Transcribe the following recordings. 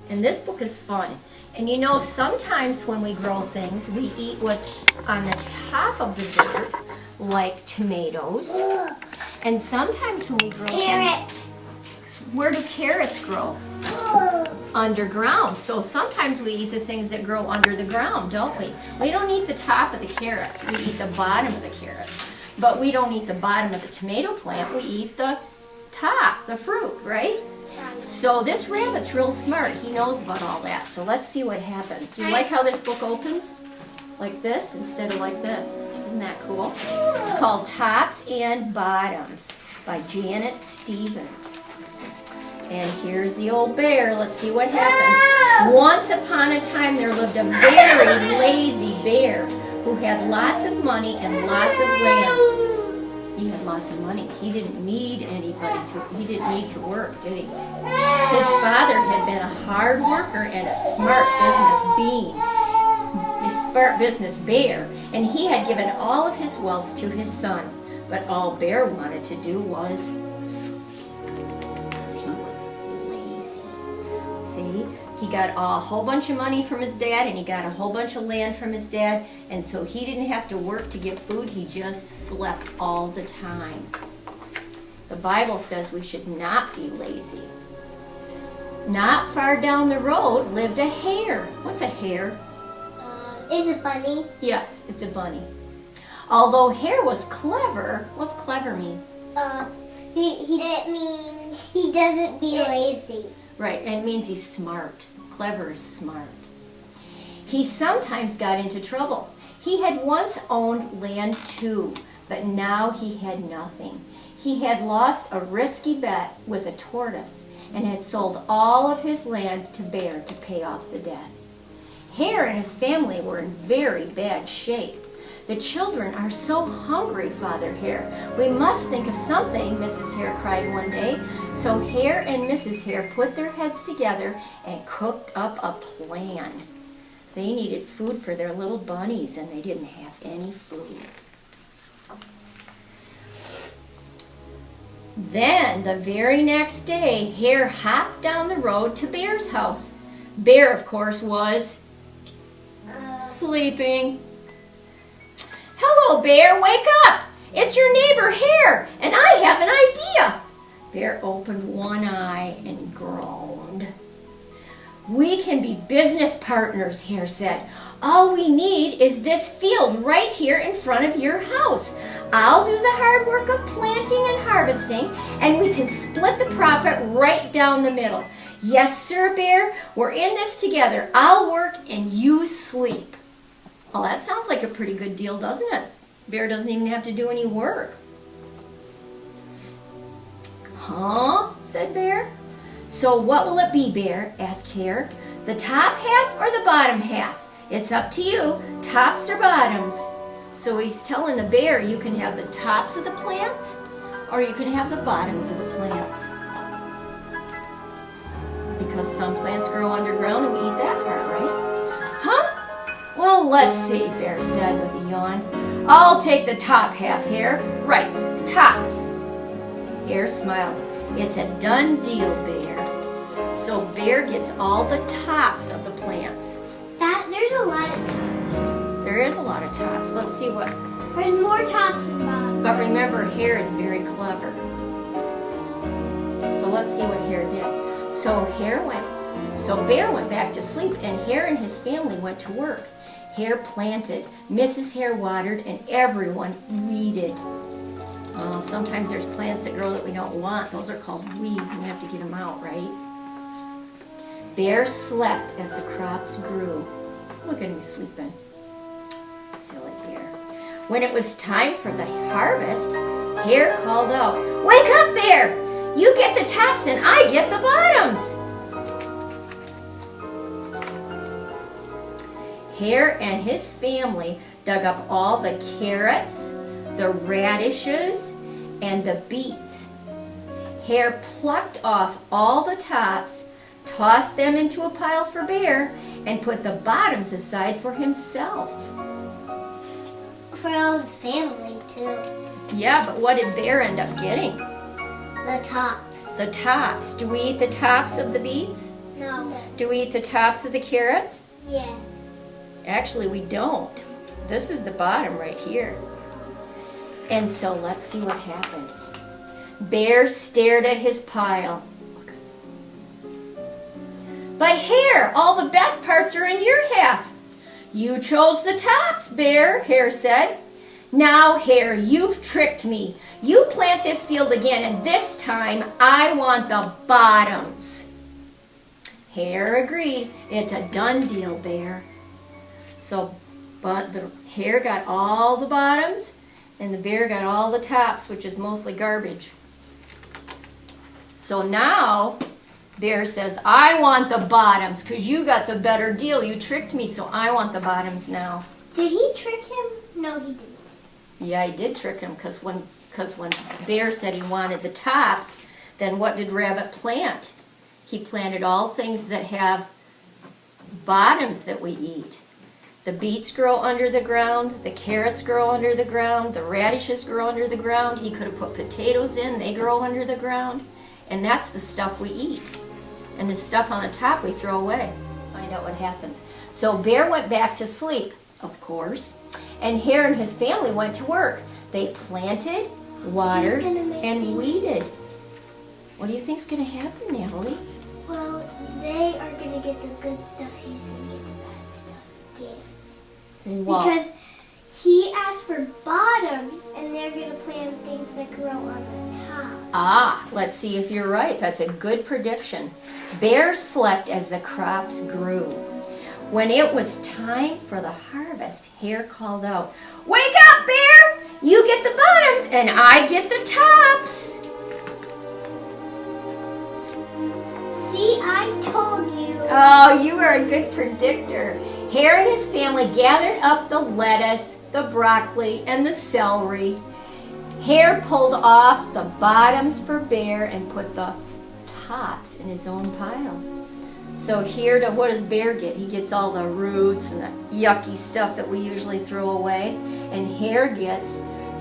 And this book is fun. And you know, sometimes when we grow things, we eat what's on the top of the dirt, like tomatoes. And sometimes when we grow Carrots. things, where do carrots grow? Underground. So sometimes we eat the things that grow under the ground, don't we? We don't eat the top of the carrots. We eat the bottom of the carrots. But we don't eat the bottom of the tomato plant. We eat the top, the fruit, right? So this rabbit's real smart. He knows about all that. So let's see what happens. Do you like how this book opens? Like this instead of like this. Isn't that cool? It's called Tops and Bottoms by Janet Stevens. And here's the old bear. Let's see what happens. Once upon a time there lived a very lazy bear who had lots of money and lots of land. He had lots of money. He didn't need he didn't need to work, did he? His father had been a hard worker and a smart business bear, and he had given all of his wealth to his son. But all Bear wanted to do was sleep, because he was lazy. See? He got a whole bunch of money from his dad, and he got a whole bunch of land from his dad, and so he didn't have to work to get food. He just slept all the time. The Bible says we should not be lazy. Not far down the road lived a hare. What's a hare? Is it bunny? Yes, it's a bunny. Although hare was clever, what's clever mean? It means he doesn't be lazy. Right, and it means he's smart. Clever is smart. He sometimes got into trouble. He had once owned land too, but now he had nothing. He had lost a risky bet with a tortoise and had sold all of his land to Bear to pay off the debt. Hare and his family were in very bad shape. The children are so hungry, Father Hare. We must think of something, Mrs. Hare cried one day. So Hare and Mrs. Hare put their heads together and cooked up a plan. They needed food for their little bunnies, and they didn't have any food. Then, the very next day, Hare hopped down the road to Bear's house. Bear, of course, was sleeping. Hello, Bear, wake up! It's your neighbor Hare, and I have an idea. Bear opened one eye and groaned. We can be business partners, Hare said. All we need is this field right here in front of your house. I'll do the hard work of planting and harvesting, and we can split the profit right down the middle. Yes, sir, Bear, we're in this together. I'll work and you sleep. Well, that sounds like a pretty good deal, doesn't it? Bear doesn't even have to do any work. Huh? Said Bear. So what will it be, Bear? Asked Hare. The top half or the bottom half? It's up to you, tops or bottoms. So he's telling the bear you can have the tops of the plants or you can have the bottoms of the plants. Because some plants grow underground and we eat that part, right? Huh? Well, let's see, Bear said with a yawn. I'll take the top half, Hare. Right, tops. Hare smiled. It's a done deal, Bear. So Bear gets all the tops of the plants. There's a lot of tops. There is a lot of tops. Let's see what... There's more tops than bottoms. But remember, Hare is very clever. So let's see what Hare did. So Bear went back to sleep, and Hare and his family went to work. Hare planted, Mrs. Hare watered, and everyone weeded. Sometimes there's plants that grow that we don't want. Those are called weeds, and we have to get them out, right? Bear slept as the crops grew. Look at him sleeping. Silly Bear. When it was time for the harvest, Hare called out, "Wake up, Bear! You get the tops and I get the bottoms!" Hare and his family dug up all the carrots, the radishes, and the beets. Hare plucked off all the tops, tossed them into a pile for Bear, and put the bottoms aside for himself. For all his family, too. Yeah, but what did Bear end up getting? The tops. The tops. Do we eat the tops of the beets? No. Do we eat the tops of the carrots? Yeah. Actually, we don't. This is the bottom right here. And so let's see what happened. Bear stared at his pile. But Hare, all the best parts are in your half. You chose the tops, Bear, Hare said. Now, Hare, you've tricked me. You plant this field again, and this time I want the bottoms. Hare agreed. It's a done deal, Bear. So, but the Hare got all the bottoms, and the Bear got all the tops, which is mostly garbage. So now, Bear says, I want the bottoms, because you got the better deal. You tricked me, so I want the bottoms now. Did he trick him? No, he didn't. Yeah, I did trick him, because when Bear said he wanted the tops, then what did Rabbit plant? He planted all things that have bottoms that we eat. The beets grow under the ground, the carrots grow under the ground, the radishes grow under the ground. He could have put potatoes in, they grow under the ground. And that's the stuff we eat. And the stuff on the top we throw away. Find out what happens. So Bear went back to sleep, of course, and Hare and his family went to work. They planted, watered, and weeded. What do you think's going to happen, Natalie? Well, they are going to get the good stuff. He's going to get the bad stuff again. Well, Because he asked for bottoms, and they're going to plant things that grow on the top. let's see if you're right. That's a good prediction. Bear slept as the crops grew. When it was time for the harvest, Hare called out, "Wake up, Bear! You get the bottoms and I get the tops." See, I told you. Oh, you are a good predictor. Hare and his family gathered up the lettuce, the broccoli, and the celery. Hare pulled off the bottoms for Bear and put the tops in his own pile. So here, what does Bear get? He gets all the roots and the yucky stuff that we usually throw away. And Hare gets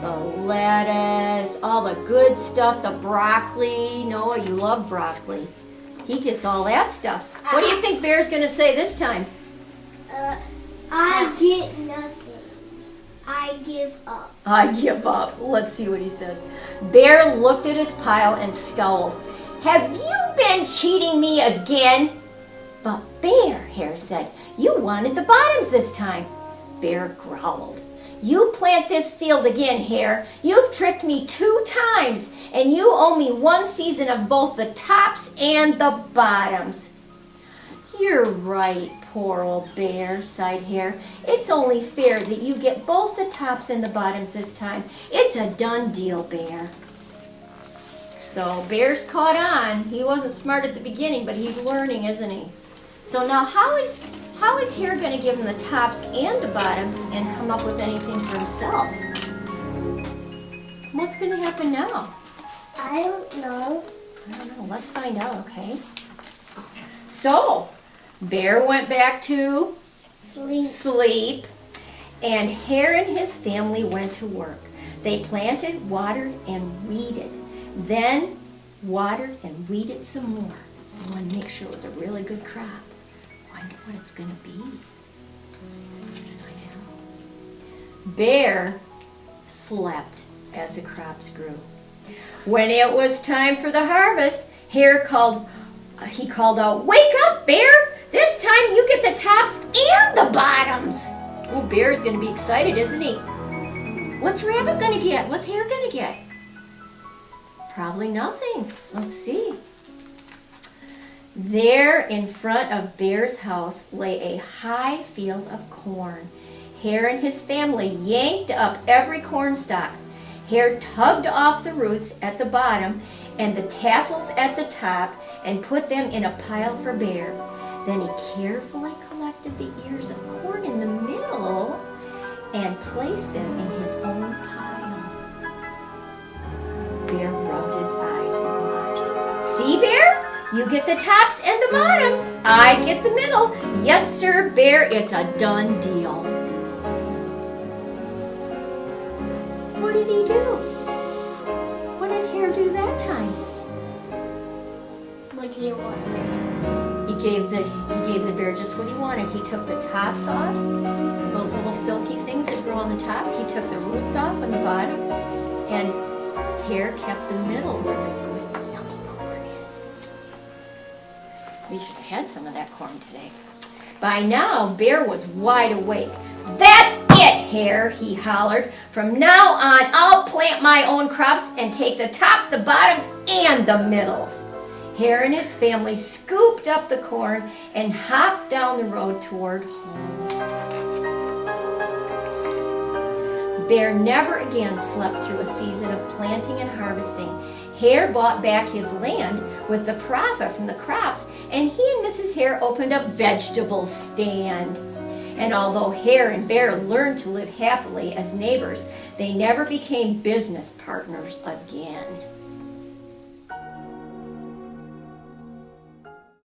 the lettuce, all the good stuff, the broccoli. Noah, you love broccoli. He gets all that stuff. What do you think Bear's going to say this time? I get nothing. I give up. I give up. Let's see what he says. Bear looked at his pile and scowled. Have you been cheating me again? But Bear, Hare said, you wanted the bottoms this time. Bear growled. You plant this field again, Hare. You've tricked me 2 times, and you owe me 1 season of both the tops and the bottoms. You're right, poor old Bear, sighed Hare. It's only fair that you get both the tops and the bottoms this time. It's a done deal, Bear. So Bear's caught on. He wasn't smart at the beginning, but he's learning, isn't he? So now how is Hare going to give him the tops and the bottoms and come up with anything for himself? What's going to happen now? I don't know. I don't know. Let's find out, okay? So, Bear went back to sleep, and Hare and his family went to work. They planted, watered, and weeded. Then watered and weeded some more. They wanted to make sure it was a really good crop. Wonder what it's going to be. Let's find out. Bear slept as the crops grew. When it was time for the harvest, Hare called out, "Wake up, Bear! This time you get the tops and the bottoms." Oh, Bear's going to be excited, isn't he? What's Rabbit going to get? What's Hare going to get? Probably nothing. Let's see. There in front of Bear's house lay a high field of corn. Hare and his family yanked up every corn stalk. Hare tugged off the roots at the bottom and the tassels at the top and put them in a pile for Bear. Then he carefully collected the ears of corn in the middle and placed them in his own pile. Bear rubbed his eyes and watched. See, Bear? You get the tops and the bottoms. I get the middle. Yes, sir, Bear, it's a done deal. What did he do? What did Hare do that time? What do you want? He gave the bear just what he wanted. He took the tops off, those little silky things that grow on the top. He took the roots off on the bottom, and Hare kept the middle where the good yummy corn is. We should have had some of that corn today. By now, Bear was wide awake. "That's it, Hare," he hollered. "From now on, I'll plant my own crops and take the tops, the bottoms, and the middles." Hare and his family scooped up the corn and hopped down the road toward home. Bear never again slept through a season of planting and harvesting. Hare bought back his land with the profit from the crops, and he and Mrs. Hare opened a vegetable stand. And although Hare and Bear learned to live happily as neighbors, they never became business partners again.